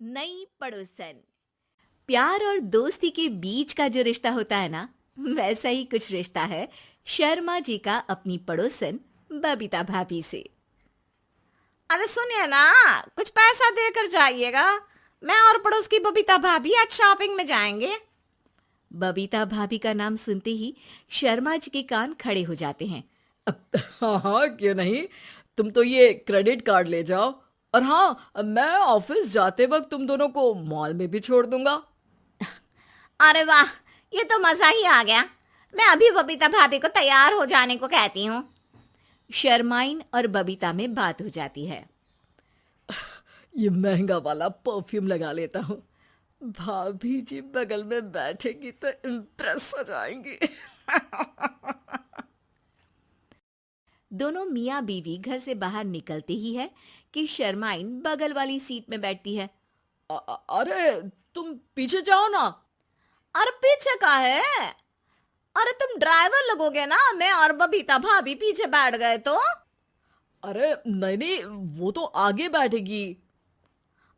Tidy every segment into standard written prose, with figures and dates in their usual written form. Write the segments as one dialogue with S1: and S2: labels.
S1: नई पड़ोसन। प्यार और दोस्ती के बीच का जो रिश्ता होता है ना, वैसा ही कुछ रिश्ता है शर्मा जी का अपनी पड़ोसन बबीता भाभी से।
S2: अरे सुनिए ना, कुछ पैसा देकर जाइएगा। मैं और पड़ोस की बबीता भाभी आज शॉपिंग में जाएंगे।
S1: बबीता भाभी का नाम सुनते ही शर्मा जी के कान खड़े हो जाते हैं।
S3: हाँ हाँ, क्यों नहीं। तुम तो ये क्रेडिट कार्ड ले जाओ। और हाँ, मैं ऑफिस जाते वक्त तुम दोनों को मॉल में भी छोड़ दूंगा।
S2: अरे वाह, ये तो मजा ही आ गया। मैं अभी बबीता भाभी को तैयार हो जाने को कहती हूँ।
S1: शर्माइन और बबीता में बात हो जाती है।
S3: ये महंगा वाला परफ्यूम लगा लेता हूँ। भाभी जी बगल में बैठेगी तो इम्प्रेस हो जाएंगी।
S1: दोनों मियाँ बीवी घर से बाहर निकलते ही है कि शर्माइन बगल वाली सीट में बैठती है।
S3: अरे तुम पीछे जाओ ना।
S2: अरे पीछे का है? अरे तुम ड्राइवर लगोगे ना, मैं और बबीता भाभी पीछे बैठ गए तो।
S3: अरे नहीं नहीं, वो तो आगे बैठेगी।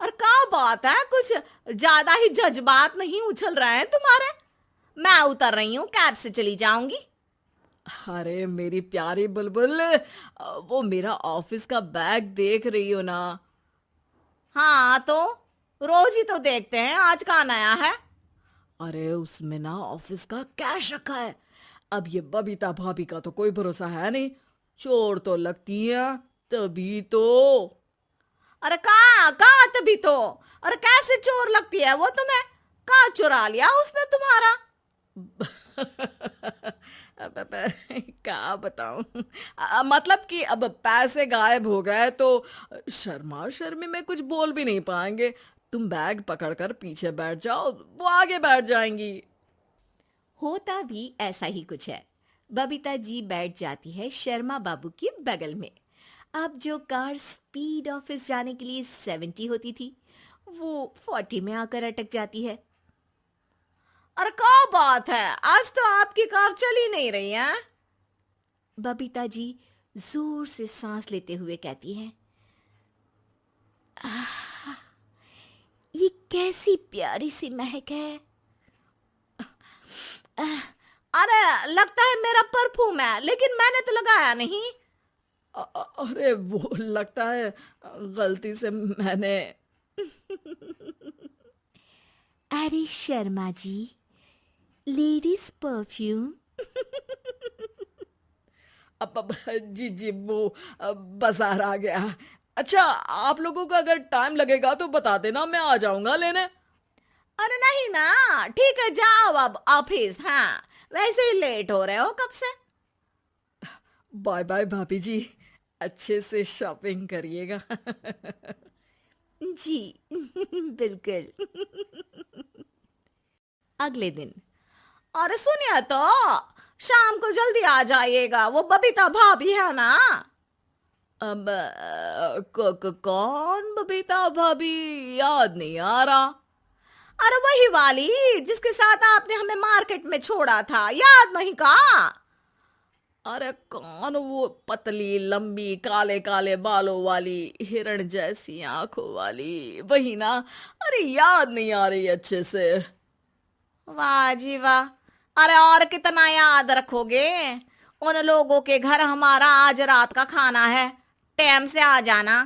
S2: और क्या बात है, कुछ ज्यादा ही जज्बात नहीं उछल रहे हैं तुम्हारे? मैं उतर रही हूँ, कैब से चली जाऊंगी।
S3: अरे मेरी प्यारी बुलबुल, वो मेरा ऑफिस का बैग देख रही हो ना।
S2: हाँ तो रोज ही तो देखते हैं, आज का नया है?
S3: अरे उसमें ना ऑफिस का कैश रखा है। अब ये बबीता भाभी का तो कोई भरोसा है नहीं। चोर तो लगती है तभी तो।
S2: अरे कहाँ कहाँ तभी तो। अरे कैसे चोर लगती है वो तुम्हें? कहाँ चुरा लिया उसने तुम्हारा?
S3: अब क्या बताऊं। मतलब कि अब पैसे गायब हो गए तो शर्मा शर्मी में कुछ बोल भी नहीं पाएंगे। तुम बैग पकड़कर पीछे बैठ जाओ, वो आगे बैठ जाएंगी।
S1: होता भी ऐसा ही कुछ है। बबीता जी बैठ जाती है शर्मा बाबू के बगल में। अब जो कार स्पीड ऑफिस जाने के लिए 70 होती थी, वो 40 में आकर अटक जाती है।
S2: अरे क्या बात है, आज तो आपकी कार चली नहीं रही है।
S1: बबीता जी जोर से सांस लेते हुए कहती हैं, "आह, ये कैसी प्यारी सी महक है।
S2: अरे लगता है मेरा परफ्यूम है, लेकिन मैंने तो लगाया नहीं।
S3: अरे वो लगता है गलती से मैंने।
S1: अरे शर्मा जी, लेडीज परफ्यूम।
S3: अब जी जी, वो बाजार आ गया। अच्छा, आप लोगों का अगर टाइम लगेगा तो बता देना, मैं आ जाऊंगा लेने।
S2: अरे नहीं ना, ठीक है जाओ अब ऑफिस। हाँ, वैसे ही लेट हो रहे हो कब से।
S3: बाय बाय भाभी जी, अच्छे से शॉपिंग करिएगा।
S1: जी बिल्कुल। अगले दिन।
S2: अरे सुनिए तो, शाम को जल्दी आ जाइएगा, वो बबीता भाभी है ना।
S3: अब कौन बबीता भाभी? याद नहीं आ रहा।
S2: अरे वही वाली जिसके साथ आपने हमें मार्केट में छोड़ा था, याद नहीं का?
S3: अरे कौन वो पतली लंबी काले काले बालों वाली हिरण जैसी आंखों वाली, वही ना। अरे याद नहीं आ रही अच्छे से।
S2: वाह जी वाह। अरे और कितना याद रखोगे? उन लोगों के घर हमारा आज रात का खाना है, टाइम से आ जाना।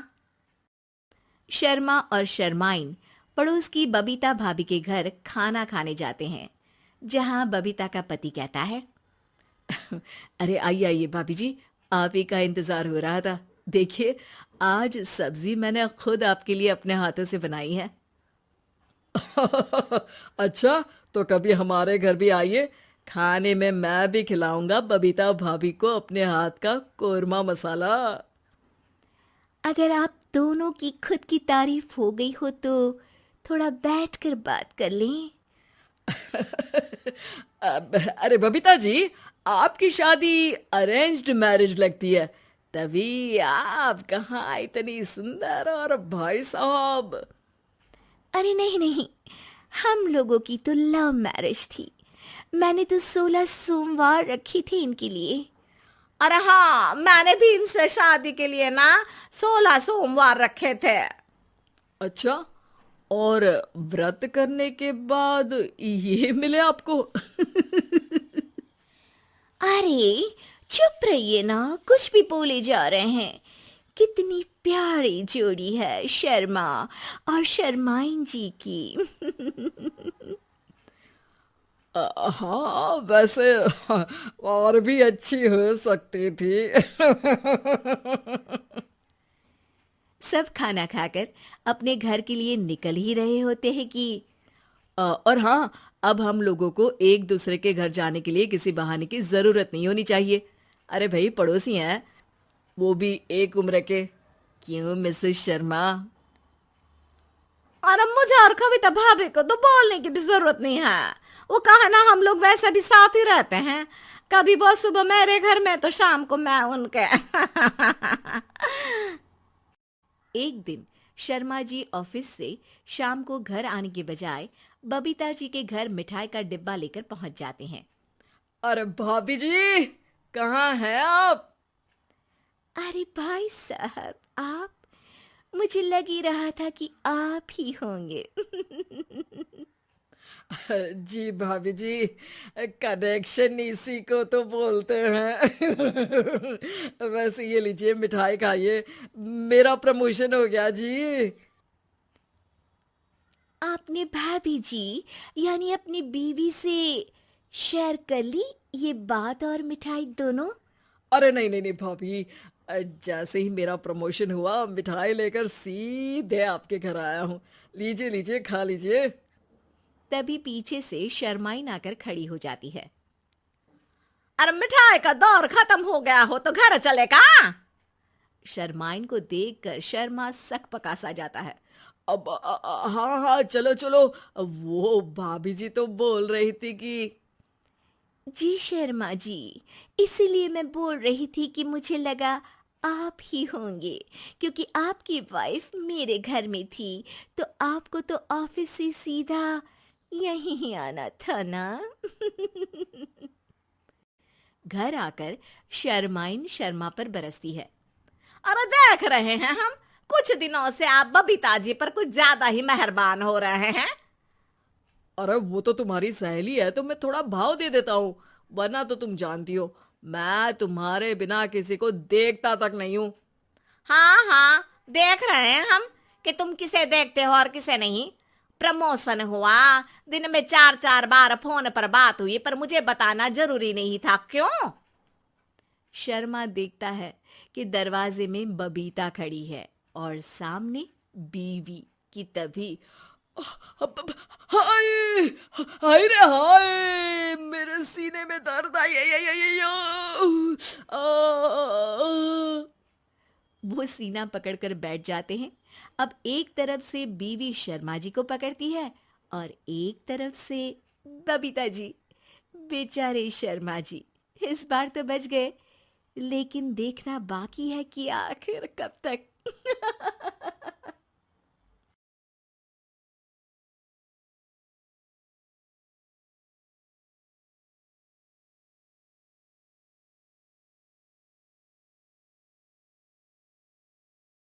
S1: शर्मा और शर्माइन पड़ोस की बबीता भाभी के घर खाना खाने जाते हैं, जहां बबीता का पति कहता है,
S3: अरे आइए आइए भाभी जी, आप ही का इंतजार हो रहा था। देखिए, आज सब्जी मैंने खुद आपके लिए अपने हाथों से बनाई है। अच्छा, तो कभी हमारे घर भी आइए। खाने में मैं भी खिलाऊंगा बबीता भाभी को अपने हाथ का कोरमा मसाला।
S1: अगर आप दोनों की खुद की तारीफ हो गई हो तो थोड़ा बैठकर बात कर लें।
S3: अरे बबीता जी, आपकी शादी अरेंज्ड मैरिज लगती है, तभी आप कहाँ इतनी सुंदर। और भाई साहब।
S1: अरे नहीं नहीं, हम लोगों की तो लव मैरिज थी। मैंने तो 16 सोमवार रखी थी इनके लिए।
S2: अरे हाँ, मैंने भी इनसे शादी के लिए ना 16 सोमवार रखे थे।
S3: अच्छा, और व्रत करने के बाद ये मिले आपको?
S1: अरे चुप रहिए ना, कुछ भी बोले जा रहे हैं। कितनी प्यारी जोड़ी है शर्मा और शर्माइन जी की।
S3: हाँ, वैसे और भी अच्छी हो सकती थी।
S1: सब खाना खाकर अपने घर के लिए निकल ही रहे होते हैं कि
S3: और हाँ, अब हम लोगों को एक दूसरे के घर जाने के लिए किसी बहाने की जरूरत नहीं होनी चाहिए। अरे भाई, पड़ोसी हैं, वो भी एक उम्र के। क्यों मिसेस शर्मा?
S2: और अब मुझे और कविता भाभी को तो बोलने की भी जरूरत नहीं है। वो कहा ना, हम लोग वैसे भी साथ ही रहते हैं। कभी वो सुबह मेरे घर में तो शाम को मैं उनके।
S1: एक दिन शर्मा जी ऑफिस से शाम को घर आने के बजाय बबीता जी के घर मिठाई का डिब्बा लेकर पहुंच जाते हैं।
S3: अरे भाभी जी, कहाँ हैं आप?
S1: अरे भाई साहब, आप? मुझे लग ही रहा था कि आप ही होंगे।
S3: जी भाभी जी, कनेक्शन इसी को तो बोलते हैं। वैसे ये लीजिए, मिठाई खाइए, मेरा प्रमोशन हो गया जी।
S1: आपने भाभी जी यानी अपनी बीवी से शेयर कर ली ये बात और मिठाई दोनों?
S3: अरे नहीं नहीं नहीं भाभी, जैसे ही मेरा प्रमोशन हुआ, मिठाई लेकर सीधे आपके घर आया हूँ। लीजिए लीजिए, खा लीजिए।
S1: तभी पीछे से शर्माइन आकर खड़ी हो जाती है।
S2: अरे मिठाई का दौर खत्म हो गया हो तो घर चले का?
S1: शर्माइन को देखकर शर्मा सकपका सा जाता है।
S3: अब हाँ हाँ, चलो चलो। वो भाभी जी तो बोल रही थी कि
S1: जी शर्मा जी, इसीलिए मैं बोल रही थी कि मुझे लगा आप ही होंगे, क्योंकि आपकी वाइफ मेरे घर में थी तो आपको तो ऑफिस से सीधा यहीं ही आना था ना। घर आकर शर्माइन शर्मा पर बरसती है।
S2: अरे देख रहे हैं हम, कुछ दिनों से आप बबीता जी पर कुछ ज्यादा ही मेहरबान हो रहे हैं।
S3: अरे वो तो तुम्हारी सहेली है तो मैं थोड़ा भाव दे देता हूँ, वरना तो तुम जानती हो मैं तुम्हारे बिना किसी को देखता तक नहीं हूँ।
S2: हाँ हाँ, देख रहे हैं हम कि तुम किसे देखते हो और किसे नहीं। प्रमोशन हुआ, दिन में 4-4 बार फोन पर बात हुई, पर मुझे बताना जरूरी नहीं था, क्यों?
S1: शर्मा देखता है कि दरवाजे में बबीता खड़ी है और सामने बीवी की। तभी
S3: हाय हाय रे हाय, मेरे सीने में दर्द आई आई आई आई आई,
S1: वो सीना पकड़कर बैठ जाते हैं। अब एक तरफ से बीवी शर्मा जी को पकड़ती है और एक तरफ से बबीता जी। बेचारे शर्मा जी इस बार तो बच गए, लेकिन देखना बाकी है कि आखिर कब तक।